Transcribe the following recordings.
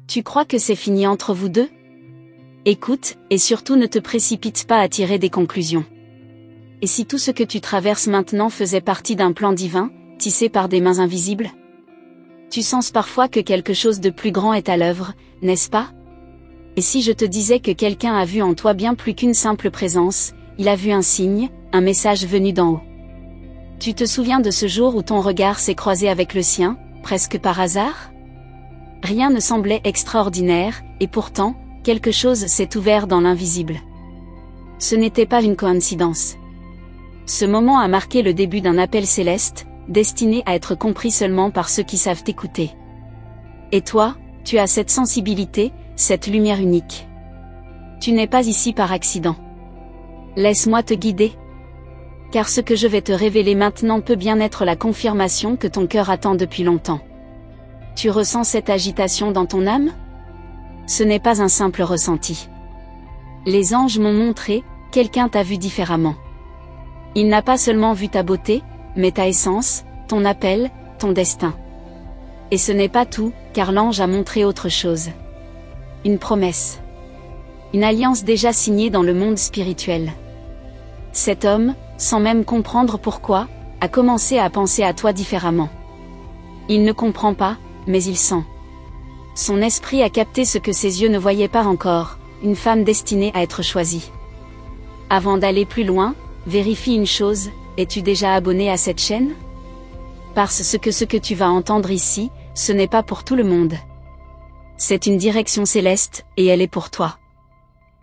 Tu crois que c'est fini entre vous deux? Écoute, et surtout ne te précipite pas à tirer des conclusions. Et si tout ce que tu traverses maintenant faisait partie d'un plan divin, tissé par des mains invisibles? Tu sens parfois que quelque chose de plus grand est à l'œuvre, n'est-ce pas? Et si je te disais que quelqu'un a vu en toi bien plus qu'une simple présence, il a vu un signe, un message venu d'en haut. Tu te souviens de ce jour où ton regard s'est croisé avec le sien, presque par hasard? Rien ne semblait extraordinaire, et pourtant, quelque chose s'est ouvert dans l'invisible. Ce n'était pas une coïncidence. Ce moment a marqué le début d'un appel céleste, destiné à être compris seulement par ceux qui savent écouter. Et toi, tu as cette sensibilité, cette lumière unique. Tu n'es pas ici par accident. Laisse-moi te guider. Car ce que je vais te révéler maintenant peut bien être la confirmation que ton cœur attend depuis longtemps. Tu ressens cette agitation dans ton âme? Ce n'est pas un simple ressenti. Les anges m'ont montré, quelqu'un t'a vu différemment. Il n'a pas seulement vu ta beauté, mais ta essence, ton appel, ton destin. Et ce n'est pas tout, car l'ange a montré autre chose. Une promesse. Une alliance déjà signée dans le monde spirituel. Cet homme, sans même comprendre pourquoi, a commencé à penser à toi différemment. Il ne comprend pas, mais il sent. Son esprit a capté ce que ses yeux ne voyaient pas encore, une femme destinée à être choisie. Avant d'aller plus loin, vérifie une chose, es-tu déjà abonné à cette chaîne? Parce que ce que tu vas entendre ici, ce n'est pas pour tout le monde. C'est une direction céleste, et elle est pour toi.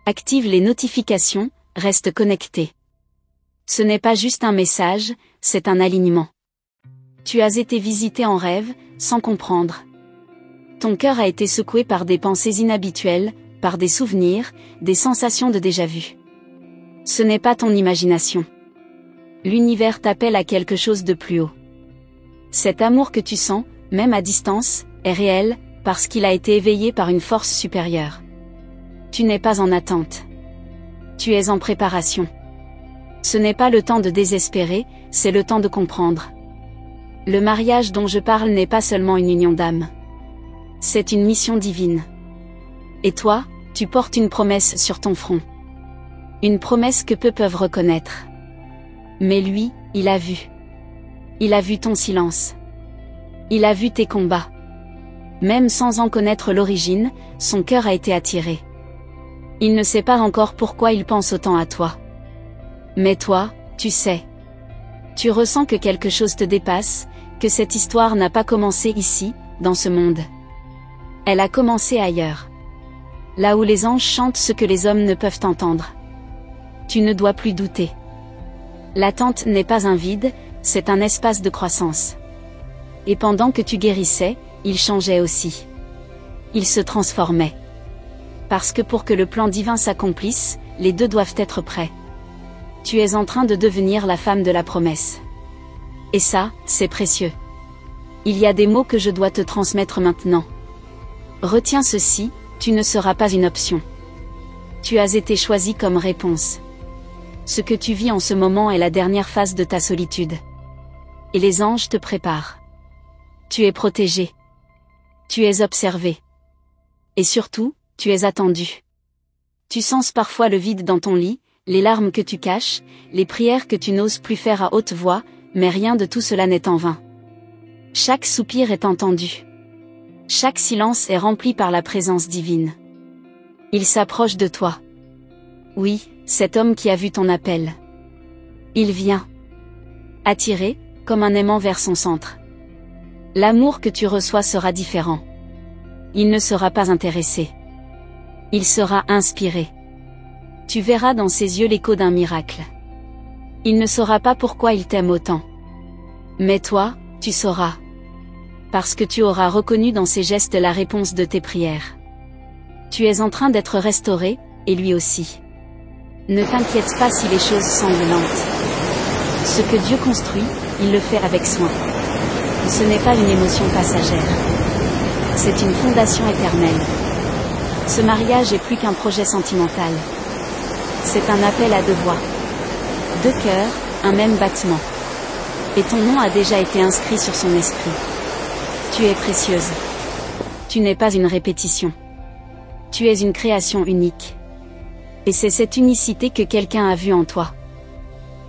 Active les notifications, reste connecté. Ce n'est pas juste un message, c'est un alignement. Tu as été visité en rêve, sans comprendre. Ton cœur a été secoué par des pensées inhabituelles, par des souvenirs, des sensations de déjà-vu. Ce n'est pas ton imagination. L'univers t'appelle à quelque chose de plus haut. Cet amour que tu sens, même à distance, est réel, parce qu'il a été éveillé par une force supérieure. Tu n'es pas en attente. Tu es en préparation. Ce n'est pas le temps de désespérer, c'est le temps de comprendre. Le mariage dont je parle n'est pas seulement une union d'âme. C'est une mission divine. Et toi, tu portes une promesse sur ton front. Une promesse que peu peuvent reconnaître. Mais lui, il a vu. Il a vu ton silence. Il a vu tes combats. Même sans en connaître l'origine, son cœur a été attiré. Il ne sait pas encore pourquoi il pense autant à toi. Mais toi, tu sais. Tu ressens que quelque chose te dépasse, que cette histoire n'a pas commencé ici, dans ce monde. Elle a commencé ailleurs. Là où les anges chantent ce que les hommes ne peuvent entendre. Tu ne dois plus douter. L'attente n'est pas un vide, c'est un espace de croissance. Et pendant que tu guérissais, il changeait aussi. Il se transformait. Parce que pour que le plan divin s'accomplisse, les deux doivent être prêts. Tu es en train de devenir la femme de la promesse. Et ça, c'est précieux. Il y a des mots que je dois te transmettre maintenant. Retiens ceci, tu ne seras pas une option. Tu as été choisi comme réponse. Ce que tu vis en ce moment est la dernière phase de ta solitude. Et les anges te préparent. Tu es protégé. Tu es observé. Et surtout, tu es attendu. Tu sens parfois le vide dans ton lit, les larmes que tu caches, les prières que tu n'oses plus faire à haute voix, mais rien de tout cela n'est en vain. Chaque soupir est entendu. Chaque silence est rempli par la présence divine. Il s'approche de toi. Oui, cet homme qui a vu ton appel. Il vient. Attiré, comme un aimant vers son centre. L'amour que tu reçois sera différent. Il ne sera pas intéressé. Il sera inspiré. Tu verras dans ses yeux l'écho d'un miracle. Il ne saura pas pourquoi il t'aime autant. Mais toi, tu sauras. Parce que tu auras reconnu dans ses gestes la réponse de tes prières. Tu es en train d'être restauré, et lui aussi. Ne t'inquiète pas si les choses semblent lentes. Ce que Dieu construit, il le fait avec soin. Ce n'est pas une émotion passagère. C'est une fondation éternelle. Ce mariage est plus qu'un projet sentimental. C'est un appel à deux voix. Deux cœurs, un même battement. Et ton nom a déjà été inscrit sur son esprit. Tu es précieuse. Tu n'es pas une répétition. Tu es une création unique. Et c'est cette unicité que quelqu'un a vue en toi.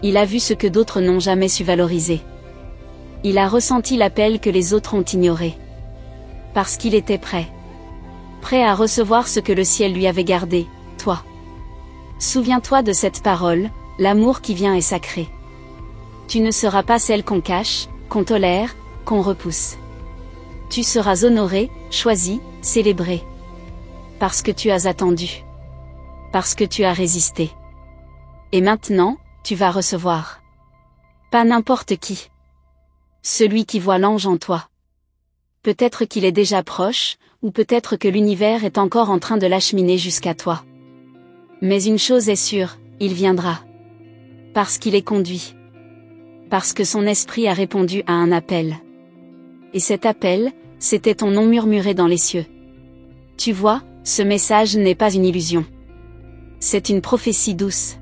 Il a vu ce que d'autres n'ont jamais su valoriser. Il a ressenti l'appel que les autres ont ignoré. Parce qu'il était prêt. Prêt à recevoir ce que le ciel lui avait gardé, toi. Souviens-toi de cette parole, l'amour qui vient est sacré. Tu ne seras pas celle qu'on cache, qu'on tolère, qu'on repousse. Tu seras honoré, choisi, célébré. Parce que tu as attendu. Parce que tu as résisté. Et maintenant, tu vas recevoir. Pas n'importe qui. Celui qui voit l'ange en toi. Peut-être qu'il est déjà proche, ou peut-être que l'univers est encore en train de l'acheminer jusqu'à toi. Mais une chose est sûre, il viendra. Parce qu'il est conduit. Parce que son esprit a répondu à un appel. Et cet appel, c'était ton nom murmuré dans les cieux. Tu vois, ce message n'est pas une illusion. C'est une prophétie douce.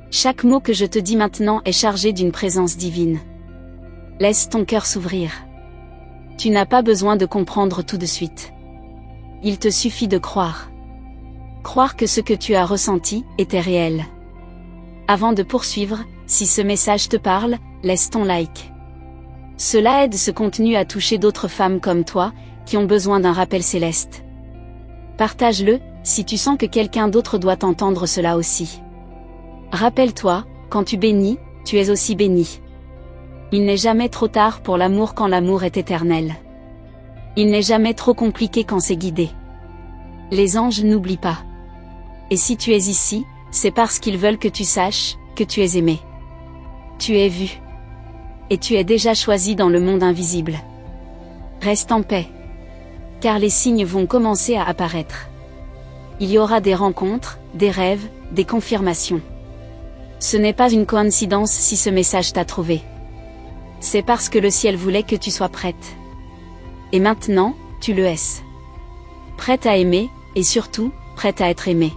Chaque mot que je te dis maintenant est chargé d'une présence divine. Laisse ton cœur s'ouvrir. Tu n'as pas besoin de comprendre tout de suite. Il te suffit de croire. Croire que ce que tu as ressenti était réel. Avant de poursuivre, si ce message te parle, laisse ton like. Cela aide ce contenu à toucher d'autres femmes comme toi, qui ont besoin d'un rappel céleste. Partage-le, si tu sens que quelqu'un d'autre doit entendre cela aussi. Rappelle-toi, quand tu bénis, tu es aussi béni. Il n'est jamais trop tard pour l'amour quand l'amour est éternel. Il n'est jamais trop compliqué quand c'est guidé. Les anges n'oublient pas. Et si tu es ici, c'est parce qu'ils veulent que tu saches, que tu es aimé. Tu es vu. Et tu es déjà choisi dans le monde invisible. Reste en paix. Car les signes vont commencer à apparaître. Il y aura des rencontres, des rêves, des confirmations. Ce n'est pas une coïncidence si ce message t'a trouvé. C'est parce que le ciel voulait que tu sois prête. Et maintenant, tu le es. Prête à aimer, et surtout, prête à être aimée.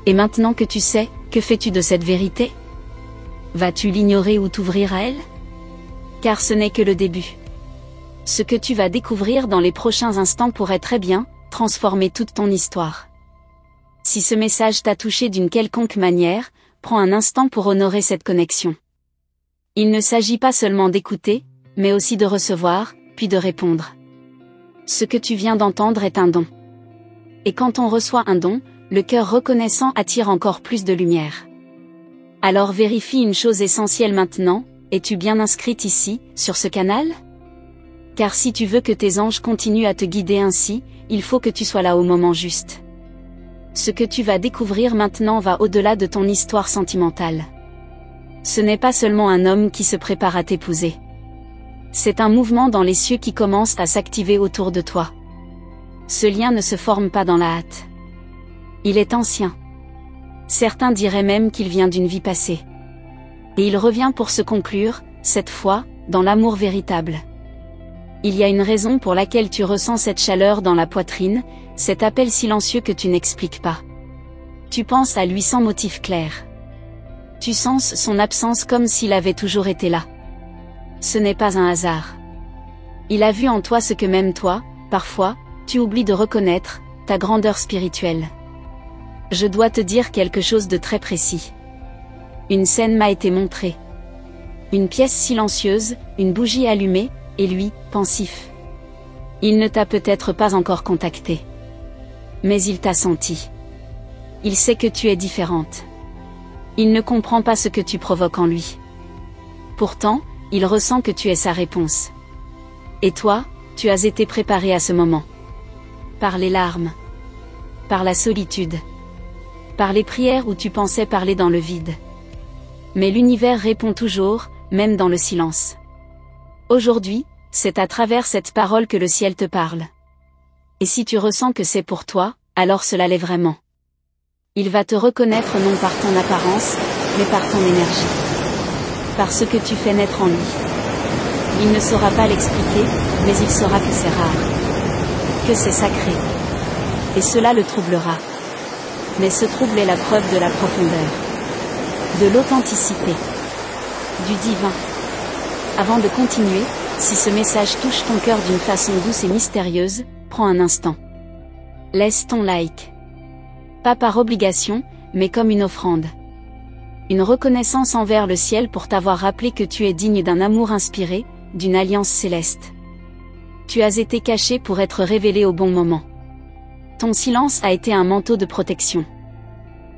Et maintenant que tu sais, que fais-tu de cette vérité? Vas-tu l'ignorer ou t'ouvrir à elle? Car ce n'est que le début. Ce que tu vas découvrir dans les prochains instants pourrait très bien transformer toute ton histoire. Si ce message t'a touché d'une quelconque manière, prends un instant pour honorer cette connexion. Il ne s'agit pas seulement d'écouter, mais aussi de recevoir, puis de répondre. Ce que tu viens d'entendre est un don. Et quand on reçoit un don, le cœur reconnaissant attire encore plus de lumière. Alors vérifie une chose essentielle maintenant, es-tu bien inscrite ici, sur ce canal? Car si tu veux que tes anges continuent à te guider ainsi, il faut que tu sois là au moment juste. Ce que tu vas découvrir maintenant va au-delà de ton histoire sentimentale. Ce n'est pas seulement un homme qui se prépare à t'épouser. C'est un mouvement dans les cieux qui commence à s'activer autour de toi. Ce lien ne se forme pas dans la hâte. Il est ancien. Certains diraient même qu'il vient d'une vie passée. Et il revient pour se conclure, cette fois, dans l'amour véritable. Il y a une raison pour laquelle tu ressens cette chaleur dans la poitrine, cet appel silencieux que tu n'expliques pas. Tu penses à lui sans motif clair. Tu sens son absence comme s'il avait toujours été là. Ce n'est pas un hasard. Il a vu en toi ce que même toi, parfois, tu oublies de reconnaître, ta grandeur spirituelle. Je dois te dire quelque chose de très précis. Une scène m'a été montrée. Une pièce silencieuse, une bougie allumée, et lui, pensif. Il ne t'a peut-être pas encore contacté. Mais il t'a senti. Il sait que tu es différente. Il ne comprend pas ce que tu provoques en lui. Pourtant, il ressent que tu es sa réponse. Et toi, tu as été préparé à ce moment. Par les larmes. Par la solitude. Par les prières où tu pensais parler dans le vide. Mais l'univers répond toujours, même dans le silence. Aujourd'hui, c'est à travers cette parole que le ciel te parle. Et si tu ressens que c'est pour toi, alors cela l'est vraiment. Il va te reconnaître non par ton apparence, mais par ton énergie. Par ce que tu fais naître en lui. Il ne saura pas l'expliquer, mais il saura que c'est rare. Que c'est sacré. Et cela le troublera. Mais ce trouble est la preuve de la profondeur. De l'authenticité. Du divin. Avant de continuer, si ce message touche ton cœur d'une façon douce et mystérieuse, Prends un instant. Laisse ton like. Pas par obligation, mais comme une offrande. Une reconnaissance envers le ciel pour t'avoir rappelé que tu es digne d'un amour inspiré, d'une alliance céleste. Tu as été caché pour être révélé au bon moment. Ton silence a été un manteau de protection.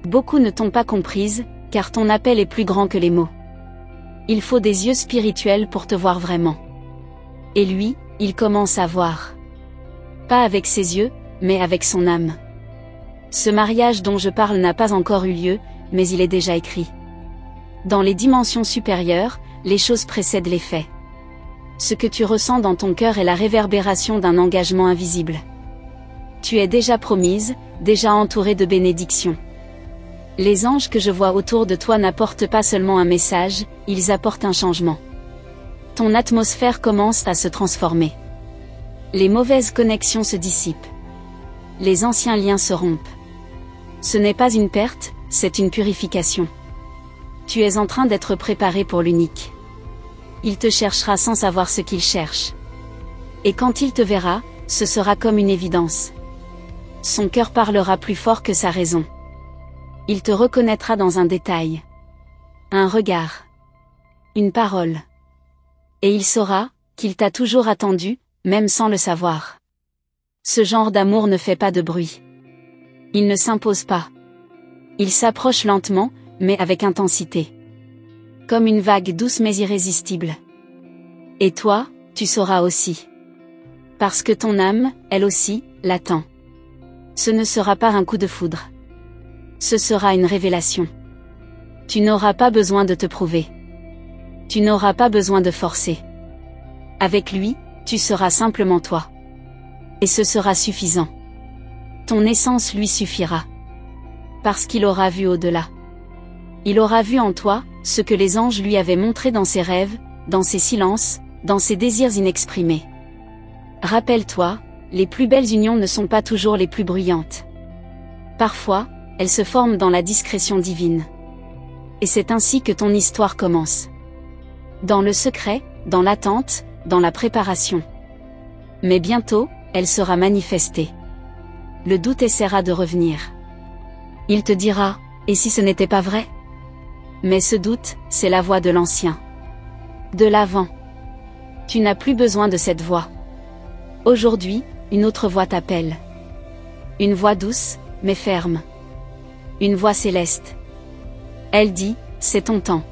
Beaucoup ne t'ont pas comprise, car ton appel est plus grand que les mots. Il faut des yeux spirituels pour te voir vraiment. Et lui, il commence à voir. Pas avec ses yeux, mais avec son âme. Ce mariage dont je parle n'a pas encore eu lieu, mais il est déjà écrit. Dans les dimensions supérieures, les choses précèdent les faits. Ce que tu ressens dans ton cœur est la réverbération d'un engagement invisible. Tu es déjà promise, déjà entourée de bénédictions. Les anges que je vois autour de toi n'apportent pas seulement un message, ils apportent un changement. Ton atmosphère commence à se transformer. Les mauvaises connexions se dissipent. Les anciens liens se rompent. Ce n'est pas une perte, c'est une purification. Tu es en train d'être préparé pour l'unique. Il te cherchera sans savoir ce qu'il cherche. Et quand il te verra, ce sera comme une évidence. Son cœur parlera plus fort que sa raison. Il te reconnaîtra dans un détail. Un regard. Une parole. Et il saura qu'il t'a toujours attendu, même sans le savoir. Ce genre d'amour ne fait pas de bruit. Il ne s'impose pas. Il s'approche lentement, mais avec intensité. Comme une vague douce mais irrésistible. Et toi, tu sauras aussi. Parce que ton âme, elle aussi, l'attend. Ce ne sera pas un coup de foudre. Ce sera une révélation. Tu n'auras pas besoin de te prouver. Tu n'auras pas besoin de forcer. Avec lui, tu seras simplement toi. Et ce sera suffisant. Ton essence lui suffira. Parce qu'il aura vu au-delà. Il aura vu en toi, ce que les anges lui avaient montré dans ses rêves, dans ses silences, dans ses désirs inexprimés. Rappelle-toi, les plus belles unions ne sont pas toujours les plus bruyantes. Parfois, elles se forment dans la discrétion divine. Et c'est ainsi que ton histoire commence. Dans le secret, dans l'attente, dans la préparation. Mais bientôt, elle sera manifestée. Le doute essaiera de revenir. Il te dira, et si ce n'était pas vrai? Mais ce doute, c'est la voix de l'ancien. De l'avant. Tu n'as plus besoin de cette voix. Aujourd'hui, une autre voix t'appelle. Une voix douce, mais ferme. Une voix céleste. Elle dit, c'est ton temps.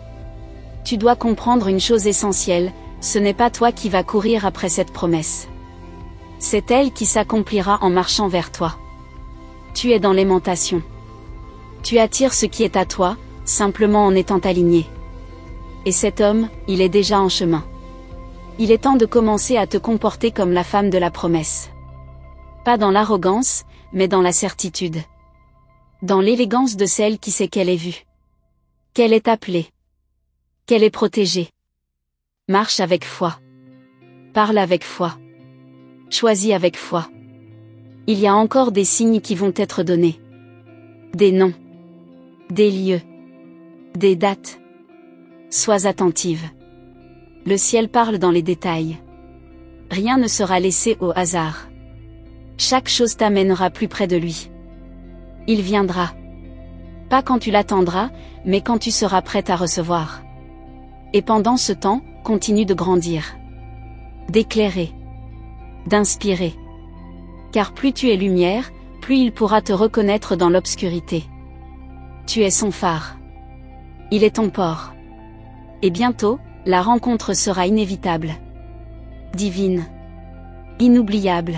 Tu dois comprendre une chose essentielle, ce n'est pas toi qui vas courir après cette promesse. C'est elle qui s'accomplira en marchant vers toi. Tu es dans l'aimantation. Tu attires ce qui est à toi, simplement en étant aligné. Et cet homme, il est déjà en chemin. Il est temps de commencer à te comporter comme la femme de la promesse. Pas dans l'arrogance, mais dans la certitude. Dans l'élégance de celle qui sait qu'elle est vue. Qu'elle est appelée. Qu'elle est protégée. Marche avec foi. Parle avec foi. Choisis avec foi. Il y a encore des signes qui vont être donnés. Des noms. Des lieux. Des dates. Sois attentive. Le ciel parle dans les détails. Rien ne sera laissé au hasard. Chaque chose t'amènera plus près de lui. Il viendra. Pas quand tu l'attendras, mais quand tu seras prête à recevoir. Et pendant ce temps, continue de grandir. D'éclairer. D'inspirer. Car plus tu es lumière, plus il pourra te reconnaître dans l'obscurité. Tu es son phare. Il est ton port. Et bientôt, la rencontre sera inévitable. Divine. Inoubliable.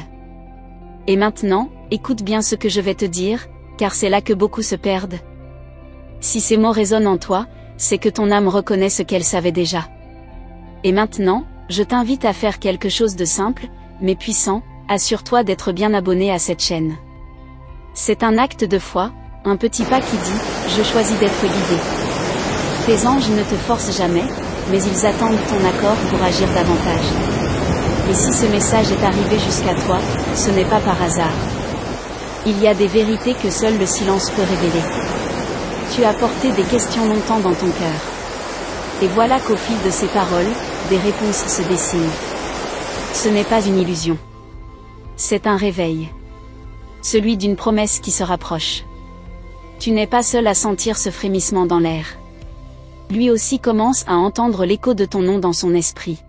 Et maintenant, écoute bien ce que je vais te dire, car c'est là que beaucoup se perdent. Si ces mots résonnent en toi, c'est que ton âme reconnaît ce qu'elle savait déjà. Et maintenant, je t'invite à faire quelque chose de simple, mais puissant, assure-toi d'être bien abonné à cette chaîne. C'est un acte de foi, un petit pas qui dit, je choisis d'être guidé. Tes anges ne te forcent jamais, mais ils attendent ton accord pour agir davantage. Et si ce message est arrivé jusqu'à toi, ce n'est pas par hasard. Il y a des vérités que seul le silence peut révéler. Tu as porté des questions longtemps dans ton cœur. Et voilà qu'au fil de ces paroles, des réponses se dessinent. Ce n'est pas une illusion. C'est un réveil. Celui d'une promesse qui se rapproche. Tu n'es pas seul à sentir ce frémissement dans l'air. Lui aussi commence à entendre l'écho de ton nom dans son esprit.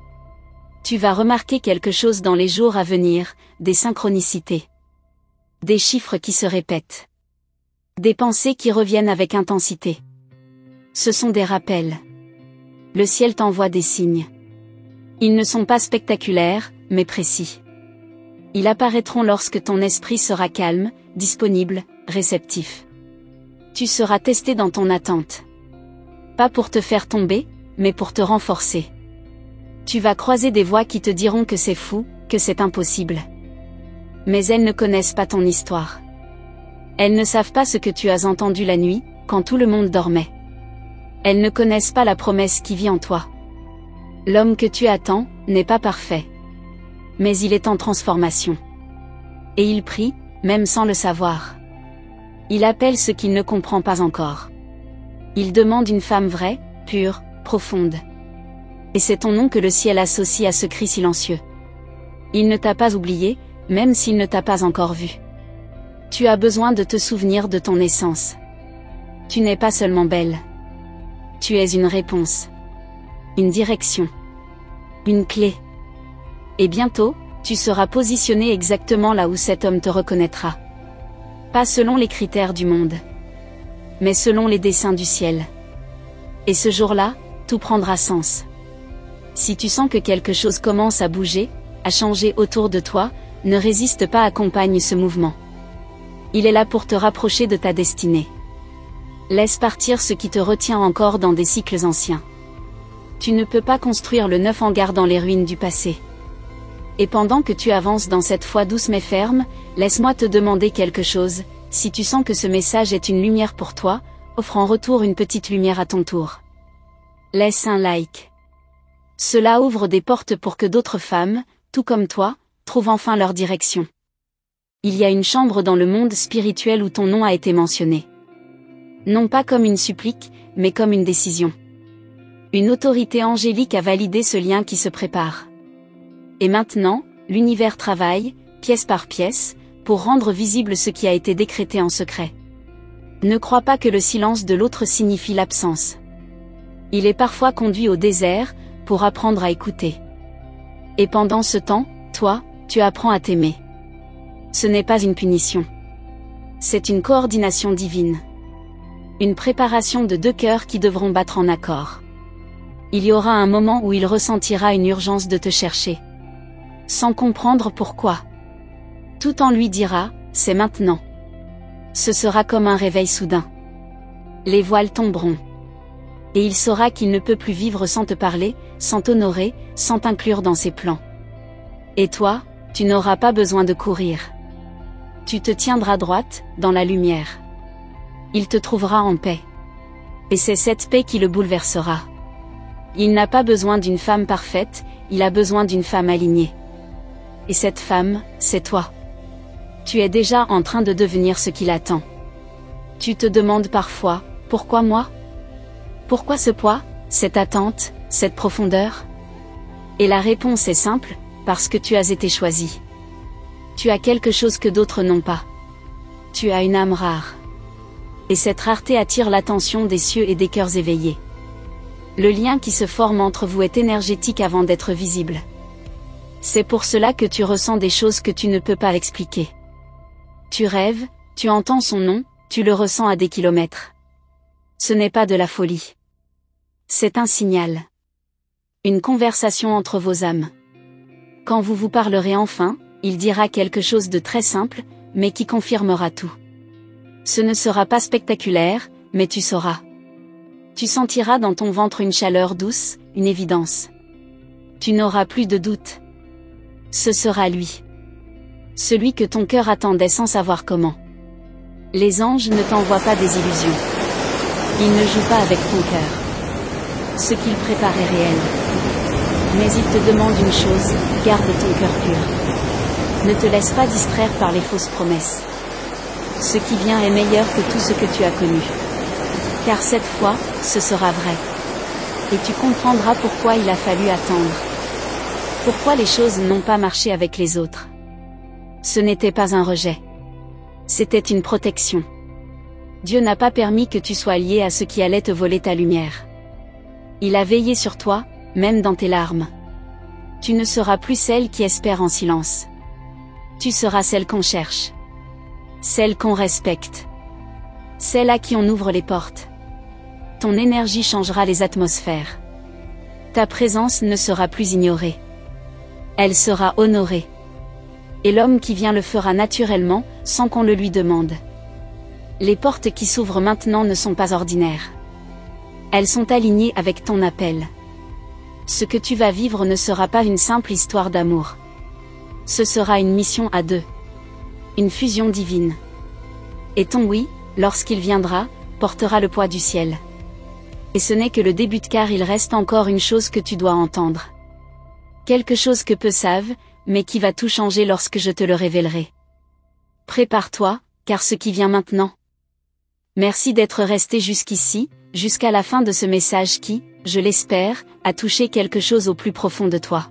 Tu vas remarquer quelque chose dans les jours à venir, des synchronicités. Des chiffres qui se répètent. Des pensées qui reviennent avec intensité. Ce sont des rappels. Le ciel t'envoie des signes. Ils ne sont pas spectaculaires, mais précis. Ils apparaîtront lorsque ton esprit sera calme, disponible, réceptif. Tu seras testé dans ton attente. Pas pour te faire tomber, mais pour te renforcer. Tu vas croiser des voix qui te diront que c'est fou, que c'est impossible. Mais elles ne connaissent pas ton histoire. Elles ne savent pas ce que tu as entendu la nuit, quand tout le monde dormait. Elles ne connaissent pas la promesse qui vit en toi. L'homme que tu attends n'est pas parfait. Mais il est en transformation. Et il prie, même sans le savoir. Il appelle ce qu'il ne comprend pas encore. Il demande une femme vraie, pure, profonde. Et c'est ton nom que le ciel associe à ce cri silencieux. Il ne t'a pas oublié, même s'il ne t'a pas encore vu. Tu as besoin de te souvenir de ton essence. Tu n'es pas seulement belle. Tu es une réponse. Une direction. Une clé. Et bientôt, tu seras positionné exactement là où cet homme te reconnaîtra. Pas selon les critères du monde. Mais selon les desseins du ciel. Et ce jour-là, tout prendra sens. Si tu sens que quelque chose commence à bouger, à changer autour de toi, ne résiste pas, accompagne ce mouvement. Il est là pour te rapprocher de ta destinée. Laisse partir ce qui te retient encore dans des cycles anciens. Tu ne peux pas construire le neuf en gardant les ruines du passé. Et pendant que tu avances dans cette foi douce mais ferme, laisse-moi te demander quelque chose. Si tu sens que ce message est une lumière pour toi, offre en retour une petite lumière à ton tour. Laisse un like. Cela ouvre des portes pour que d'autres femmes, tout comme toi, trouvent enfin leur direction. Il y a une chambre dans le monde spirituel où ton nom a été mentionné. Non pas comme une supplique, mais comme une décision. Une autorité angélique a validé ce lien qui se prépare. Et maintenant, l'univers travaille, pièce par pièce, pour rendre visible ce qui a été décrété en secret. Ne crois pas que le silence de l'autre signifie l'absence. Il est parfois conduit au désert, pour apprendre à écouter. Et pendant ce temps, toi, tu apprends à t'aimer. Ce n'est pas une punition. C'est une coordination divine. Une préparation de deux cœurs qui devront battre en accord. Il y aura un moment où il ressentira une urgence de te chercher. Sans comprendre pourquoi. Tout en lui dira, c'est maintenant. Ce sera comme un réveil soudain. Les voiles tomberont. Et il saura qu'il ne peut plus vivre sans te parler, sans t'honorer, sans t'inclure dans ses plans. Et toi, tu n'auras pas besoin de courir. Tu te tiendras droite, dans la lumière. Il te trouvera en paix. Et c'est cette paix qui le bouleversera. Il n'a pas besoin d'une femme parfaite, il a besoin d'une femme alignée. Et cette femme, c'est toi. Tu es déjà en train de devenir ce qu'il attend. Tu te demandes parfois, pourquoi moi ? Pourquoi ce poids, cette attente, cette profondeur ? Et la réponse est simple, parce que tu as été choisi. Tu as quelque chose que d'autres n'ont pas. Tu as une âme rare. Et cette rareté attire l'attention des cieux et des cœurs éveillés. Le lien qui se forme entre vous est énergétique avant d'être visible. C'est pour cela que tu ressens des choses que tu ne peux pas expliquer. Tu rêves, tu entends son nom, tu le ressens à des kilomètres. Ce n'est pas de la folie. C'est un signal. Une conversation entre vos âmes. Quand vous vous parlerez enfin, il dira quelque chose de très simple, mais qui confirmera tout. Ce ne sera pas spectaculaire, mais tu sauras. Tu sentiras dans ton ventre une chaleur douce, une évidence. Tu n'auras plus de doute. Ce sera lui. Celui que ton cœur attendait sans savoir comment. Les anges ne t'envoient pas des illusions. Ils ne jouent pas avec ton cœur. Ce qu'ils préparent est réel. Mais ils te demandent une chose, garde ton cœur pur. Ne te laisse pas distraire par les fausses promesses. Ce qui vient est meilleur que tout ce que tu as connu. Car cette fois, ce sera vrai. Et tu comprendras pourquoi il a fallu attendre. Pourquoi les choses n'ont pas marché avec les autres. Ce n'était pas un rejet. C'était une protection. Dieu n'a pas permis que tu sois lié à ce qui allait te voler ta lumière. Il a veillé sur toi, même dans tes larmes. Tu ne seras plus celle qui espère en silence. Tu seras celle qu'on cherche. Celle qu'on respecte. Celle à qui on ouvre les portes. Ton énergie changera les atmosphères. Ta présence ne sera plus ignorée. Elle sera honorée. Et l'homme qui vient le fera naturellement, sans qu'on le lui demande. Les portes qui s'ouvrent maintenant ne sont pas ordinaires. Elles sont alignées avec ton appel. Ce que tu vas vivre ne sera pas une simple histoire d'amour. Ce sera une mission à deux. Une fusion divine. Et ton oui, lorsqu'il viendra, portera le poids du ciel. Et ce n'est que le début car il reste encore une chose que tu dois entendre. Quelque chose que peu savent, mais qui va tout changer lorsque je te le révélerai. Prépare-toi, car ce qui vient maintenant. Merci d'être resté jusqu'ici, jusqu'à la fin de ce message qui, je l'espère, a touché quelque chose au plus profond de toi.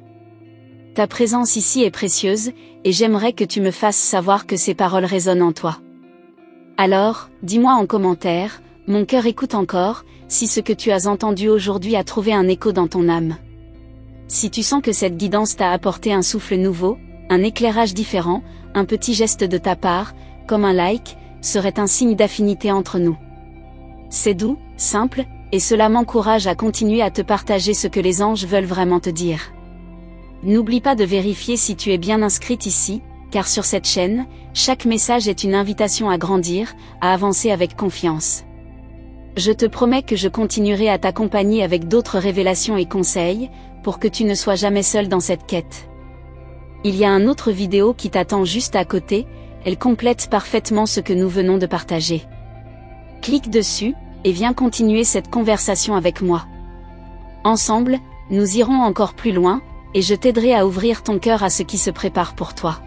Ta présence ici est précieuse, et j'aimerais que tu me fasses savoir que ces paroles résonnent en toi. Alors, dis-moi en commentaire, mon cœur écoute encore, si ce que tu as entendu aujourd'hui a trouvé un écho dans ton âme. Si tu sens que cette guidance t'a apporté un souffle nouveau, un éclairage différent, un petit geste de ta part, comme un like, serait un signe d'affinité entre nous. C'est doux, simple, et cela m'encourage à continuer à te partager ce que les anges veulent vraiment te dire. N'oublie pas de vérifier si tu es bien inscrite ici, car sur cette chaîne, chaque message est une invitation à grandir, à avancer avec confiance. Je te promets que je continuerai à t'accompagner avec d'autres révélations et conseils, pour que tu ne sois jamais seul dans cette quête. Il y a une autre vidéo qui t'attend juste à côté, elle complète parfaitement ce que nous venons de partager. Clique dessus, et viens continuer cette conversation avec moi. Ensemble, nous irons encore plus loin, et je t'aiderai à ouvrir ton cœur à ce qui se prépare pour toi.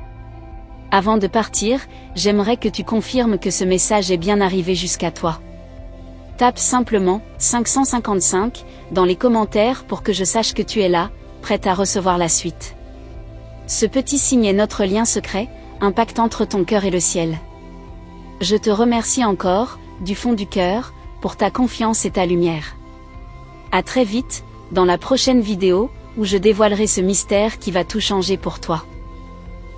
Avant de partir, j'aimerais que tu confirmes que ce message est bien arrivé jusqu'à toi. Tape simplement 555 dans les commentaires pour que je sache que tu es là, prête à recevoir la suite. Ce petit signe est notre lien secret, un pacte entre ton cœur et le ciel. Je te remercie encore, du fond du cœur, pour ta confiance et ta lumière. À très vite, dans la prochaine vidéo, où je dévoilerai ce mystère qui va tout changer pour toi.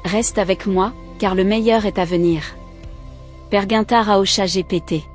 Reste avec moi, car le meilleur est à venir. Père Guintard Aosha GPT.